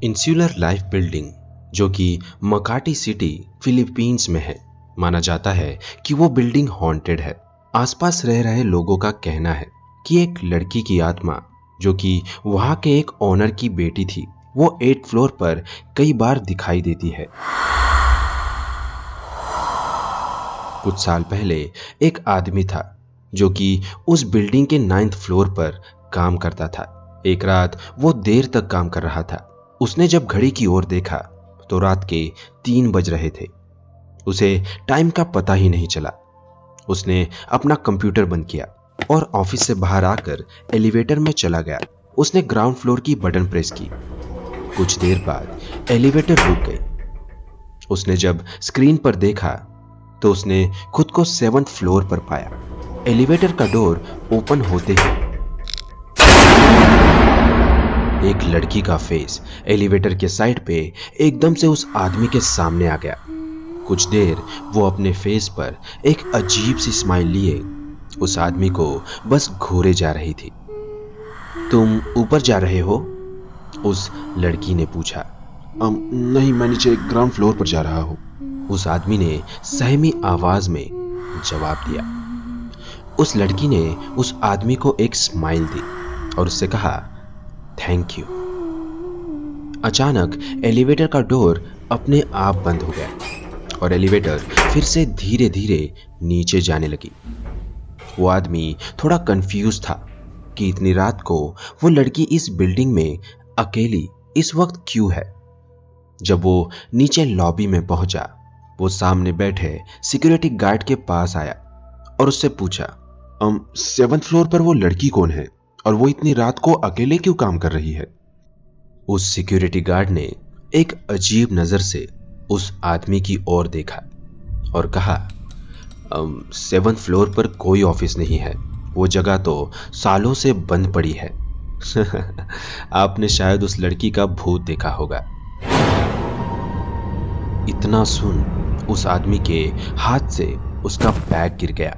Insular life building, जो कि मकाटी city Philippines में है, माना जाता है कि वो बिल्डिंग हॉन्टेड है। आसपास रह रहे लोगों का कहना है कि एक लड़की की आत्मा, जो कि वहां के एक ओनर की बेटी थी, वो 8th फ्लोर पर कई बार दिखाई देती है। कुछ साल पहले एक आदमी था जो कि उस बिल्डिंग के 9th फ्लोर पर काम करता था। एक रात वो देर तक काम कर रहा था। उसने जब घड़ी की ओर देखा तो रात के 3 बज रहे थे। उसे टाइम का पता ही नहीं चला। उसने अपना कंप्यूटर बंद किया और ऑफिस से बाहर आकर एलिवेटर में चला गया। उसने ग्राउंड फ्लोर की बटन प्रेस की। कुछ देर बाद एलिवेटर रुक गई। उसने जब स्क्रीन पर देखा तो उसने खुद को 7th फ्लोर पर पाया। एलिवेटर का डोर ओपन होते ही एक लड़की का फेस एलिवेटर के साइड पे एकदम से उस आदमी के सामने आ गया। कुछ देर वो अपने फेस पर एक अजीब सी स्माइल लिए उस आदमी को बस घूरे जा रही थी। तुम ऊपर जा रहे हो? उस लड़की ने पूछा। नहीं, मैं नीचे ग्राउंड फ्लोर पर जा रहा हूँ। उस आदमी ने सहमी आवाज में जवाब दिया। उस लड़की ने उस आदमी को एक स्माइल दी और उससे कहा, थैंक यू। अचानक एलिवेटर का डोर अपने आप बंद हो गया और एलिवेटर फिर से धीरे धीरे नीचे जाने लगी। वो आदमी थोड़ा कंफ्यूज था कि इतनी रात को वो लड़की इस बिल्डिंग में अकेली इस वक्त क्यों है। जब वो नीचे लॉबी में पहुंचा, वो सामने बैठे सिक्योरिटी गार्ड के पास आया और उससे पूछा, 7th फ्लोर पर वो लड़की कौन है और वो इतनी रात को अकेले क्यों काम कर रही है? उस सिक्योरिटी गार्ड ने एक अजीब नजर से उस आदमी की ओर देखा और कहा, 7th फ्लोर पर कोई ऑफिस नहीं है। वो जगह तो सालों से बंद पड़ी है। आपने शायद उस लड़की का भूत देखा होगा। इतना सुन उस आदमी के हाथ से उसका बैग गिर गया।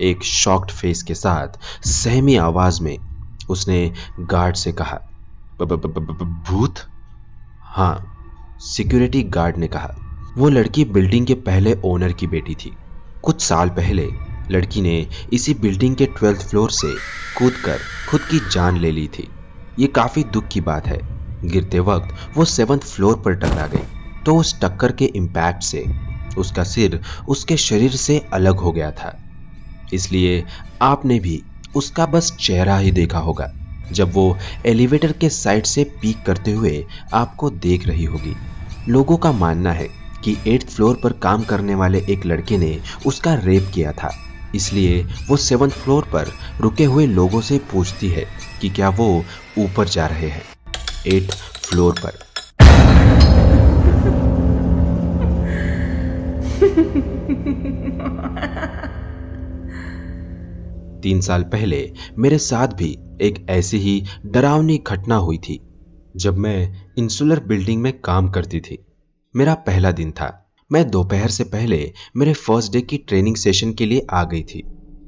एक शॉक्ड फेस के साथ सहमी आवाज में उसने गार्ड से कहा, भूत? हाँ, सिक्योरिटी गार्ड ने कहा। वो लड़की बिल्डिंग के पहले ओनर की बेटी थी। कुछ साल पहले लड़की ने इसी बिल्डिंग के 12th फ्लोर से कूदकर खुद की जान ले ली थी। ये काफी दुख की बात है। गिरते वक्त वो 7th फ्लोर पर टकरा गई तो उस टक्कर के इम्पैक्ट से उसका सिर उसके शरीर से अलग हो गया था। इसलिए आपने भी उसका बस चेहरा ही देखा होगा जब वो एलिवेटर के साइड से पीक करते हुए आपको देख रही होगी। लोगों का मानना है कि 8th फ्लोर पर काम करने वाले एक लड़के ने उसका रेप किया था। इसलिए वो 7th फ्लोर पर रुके हुए लोगों से पूछती है कि क्या वो ऊपर जा रहे हैं 8th फ्लोर पर। तीन साल पहले मेरे साथ भी एक ऐसी ही डरावनी घटना हुई थी जब मैं इंसुलर बिल्डिंग में काम करती थी। मेरा पहला दिन था। मैं दोपहर से पहले मेरे फर्स्ट डे की ट्रेनिंग सेशन के लिए आ गई थी।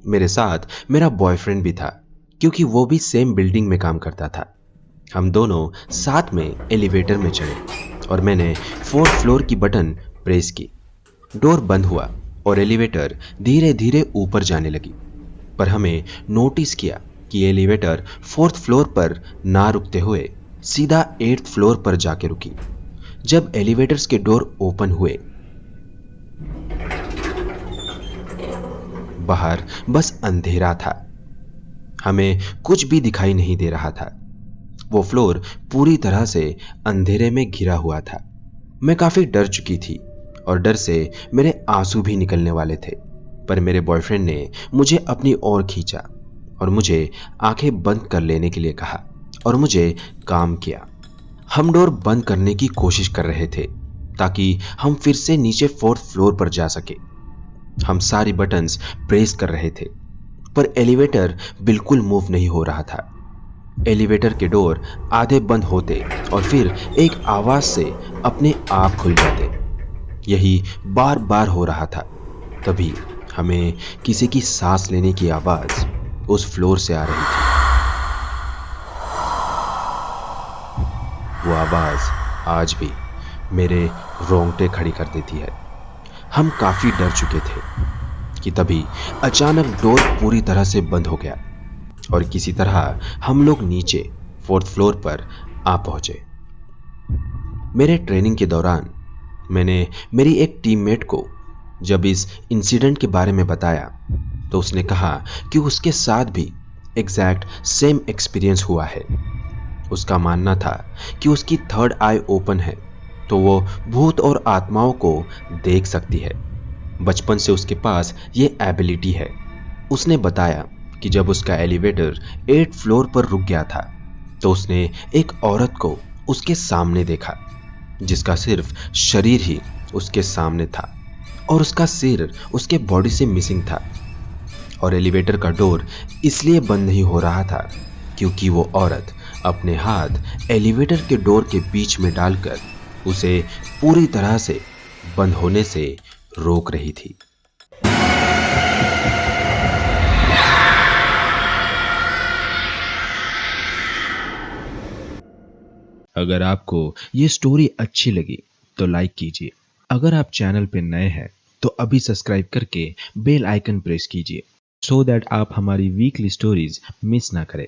मेरे साथ मेरा बॉयफ्रेंड भी था क्योंकि वो भी सेम बिल्डिंग में काम करता था। हम दोनों साथ में एलिवेटर में चढ़े और मैंने 4th फ्लोर की बटन प्रेस की। डोर बंद हुआ और एलिवेटर धीरे धीरे ऊपर जाने लगी, पर हमें नोटिस किया कि एलिवेटर 4th फ्लोर पर ना रुकते हुए सीधा 8th फ्लोर पर जाके रुकी। जब एलिवेटर्स के डोर ओपन हुए, बाहर बस अंधेरा था। हमें कुछ भी दिखाई नहीं दे रहा था। वो फ्लोर पूरी तरह से अंधेरे में घिरा हुआ था। मैं काफी डर चुकी थी और डर से मेरे आंसू भी निकलने वाले थे, पर मेरे बॉयफ्रेंड ने मुझे अपनी ओर खींचा और मुझे आंखें बंद कर लेने के लिए कहा और मुझे काम किया। हम डोर बंद करने की कोशिश कर रहे थे ताकि हम फिर से नीचे 4th फ्लोर पर जा सके। हम सारी बटन्स प्रेस कर रहे थे, पर एलिवेटर बिल्कुल मूव नहीं हो रहा था। एलिवेटर के डोर आधे बंद होते और फिर एक आवाज से अपने आप खुल जाते। यही बार बार हो रहा था। तभी हमें किसी की सांस लेने की आवाज उस फ्लोर से आ रही थी। वो आवाज आज भी मेरे रोंगटे खड़ी कर देती है। हम काफी डर चुके थे कि तभी अचानक डोर पूरी तरह से बंद हो गया और किसी तरह हम लोग नीचे 4th फ्लोर पर आ पहुंचे। मेरे ट्रेनिंग के दौरान मैंने मेरी एक टीममेट को जब इस इंसिडेंट के बारे में बताया तो उसने कहा कि उसके साथ भी एग्जैक्ट सेम एक्सपीरियंस हुआ है। उसका मानना था कि उसकी 3rd आई ओपन है तो वो भूत और आत्माओं को देख सकती है। बचपन से उसके पास ये एबिलिटी है। उसने बताया कि जब उसका एलिवेटर 8th फ्लोर पर रुक गया था तो उसने एक औरत को उसके सामने देखा जिसका सिर्फ शरीर ही उसके सामने था और उसका सिर उसके बॉडी से मिसिंग था। और एलिवेटर का डोर इसलिए बंद नहीं हो रहा था क्योंकि वो औरत अपने हाथ एलिवेटर के डोर के बीच में डालकर उसे पूरी तरह से बंद होने से रोक रही थी। अगर आपको ये स्टोरी अच्छी लगी तो लाइक कीजिए। अगर आप चैनल पे नए हैं तो अभी सब्सक्राइब करके बेल आइकन प्रेस कीजिए सो दैट आप हमारी वीकली स्टोरीज मिस ना करें।